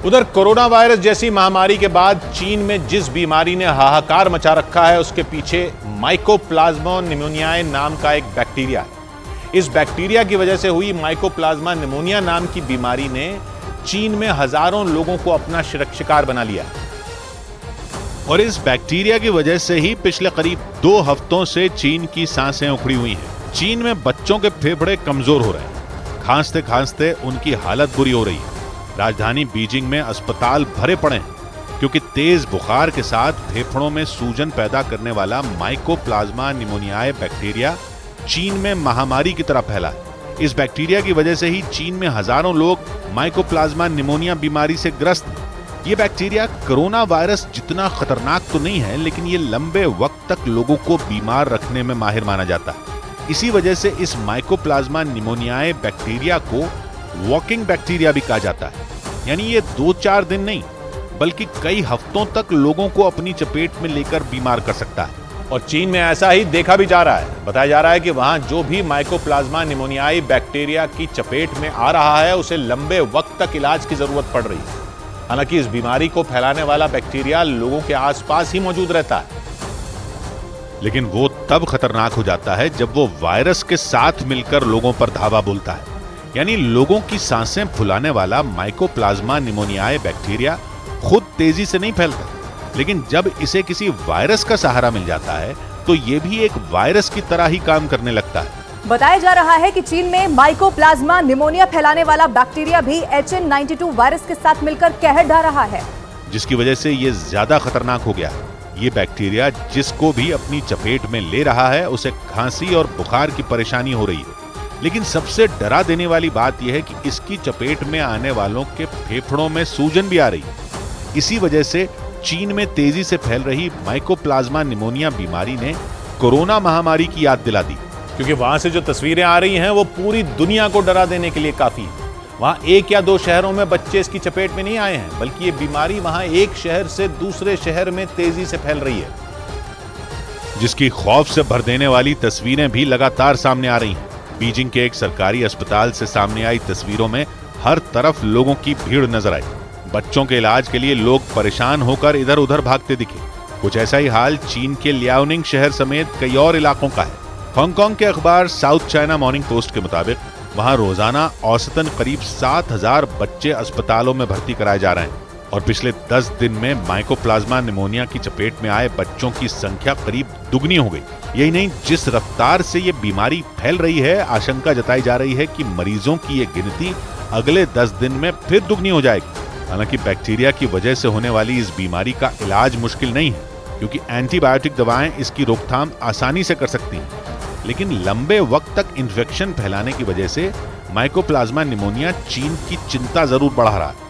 उधर corona virus जैसी महामारी के बाद चीन में जिस बीमारी ने हाहाकार मचा रखा है उसके पीछे माइकोप्लाज्मा निमोनियाए नाम का एक बैक्टीरिया है। इस बैक्टीरिया की वजह से हुई माइकोप्लाज्मा निमोनिया नाम की बीमारी ने चीन में हजारों लोगों को अपना शिकार बना लिया और इस बैक्टीरिया की वजह से ही पिछले करीब 2 हफ्तों से चीन की सांसें उखड़ी हुई हैं। चीन में बच्चों के फेफड़े कमजोर हो रहे हैं, खांसते खांसते उनकी हालत बुरी हो रही है। राजधानी बीजिंग में अस्पताल भरे पड़े हैं क्योंकि तेज बुखार के साथ फेफड़ों में सूजन पैदा करने वाला माइकोप्लाज्मा निमोनियाए बैक्टीरिया चीन में महामारी की तरह फैला है। इस बैक्टीरिया की वजह से ही चीन में हजारों लोग माइकोप्लाज्मा निमोनिया बीमारी से ग्रस्त हैं। ये बैक्टीरिया कोरोना वायरस जितना खतरनाक तो नहीं है, लेकिन ये लंबे वक्त तक लोगों को बीमार रखने में माहिर माना जाता है। इसी वजह से इस माइकोप्लाज्मा निमोनियाए बैक्टीरिया को वॉकिंग बैक्टीरिया भी कहा जाता है। यानी ये 2-4 दिन नहीं बल्कि कई हफ्तों तक लोगों को अपनी चपेट में लेकर बीमार कर सकता है। और चीन में ऐसा ही देखा भी जा रहा है। बताया जा रहा है कि वहां जो भी माइकोप्लाज्मा निमोनियाई बैक्टीरिया की चपेट में आ रहा है उसे लंबे वक्त तक इलाज की जरूरत पड़ रही है। हालांकि इस बीमारी को फैलाने वाला बैक्टीरिया लोगों के आसपास ही मौजूद रहता है, लेकिन वो तब खतरनाक हो जाता है जब वो वायरस के साथ मिलकर लोगों पर धावा बोलता है। यानी लोगों की सांसें फुलाने वाला माइकोप्लाज्मा निमोनियाए बैक्टीरिया खुद तेजी से नहीं फैलता, लेकिन जब इसे किसी वायरस का सहारा मिल जाता है तो ये भी एक वायरस की तरह ही काम करने लगता है। बताया जा रहा है कि चीन में माइकोप्लाज्मा निमोनिया फैलाने वाला बैक्टीरिया भी HN92 वायरस के साथ मिलकर कहर ढा रहा है, जिसकी वजह से ये ज्यादा खतरनाक हो गया। ये बैक्टीरिया जिसको भी अपनी चपेट में ले रहा है उसे खांसी और बुखार की परेशानी हो रही है। लेकिन सबसे डरा देने वाली बात यह है कि इसकी चपेट में आने वालों के फेफड़ों में सूजन भी आ रही है। इसी वजह से चीन में तेजी से फैल रही माइकोप्लाज्मा निमोनिया बीमारी ने कोरोना महामारी की याद दिला दी, क्योंकि वहां से जो तस्वीरें आ रही हैं वो पूरी दुनिया को डरा देने के लिए काफी है। वहां 1 या 2 शहरों में बच्चे इसकी चपेट में नहीं आए हैं, बल्कि ये बीमारी वहां एक शहर से दूसरे शहर में तेजी से फैल रही है, जिसकी खौफ से भर देने वाली तस्वीरें भी लगातार सामने आ रही हैं। बीजिंग के एक सरकारी अस्पताल से सामने आई तस्वीरों में हर तरफ लोगों की भीड़ नजर आई। बच्चों के इलाज के लिए लोग परेशान होकर इधर उधर भागते दिखे। कुछ ऐसा ही हाल चीन के लियाओनिंग शहर समेत कई और इलाकों का है। हांगकांग के अखबार साउथ चाइना मॉर्निंग पोस्ट के मुताबिक वहां रोजाना औसतन करीब 7,000 बच्चे अस्पतालों में भर्ती कराए जा रहे हैं और पिछले 10 दिन में माइकोप्लाज्मा निमोनिया की चपेट में आए बच्चों की संख्या करीब दुगनी हो गई। यही नहीं, जिस रफ्तार से ये बीमारी फैल रही है, आशंका जताई जा रही है कि मरीजों की ये गिनती अगले 10 दिन में फिर दुगनी हो जाएगी। हालांकि बैक्टीरिया की वजह से होने वाली इस बीमारी का इलाज मुश्किल नहीं है, क्योंकि एंटीबायोटिक दवाएं इसकी रोकथाम आसानी से कर सकती हैं। लेकिन लंबे वक्त तक इन्फेक्शन फैलाने की वजह से माइकोप्लाज्मा निमोनिया चीन की चिंता जरूर बढ़ा रहा है।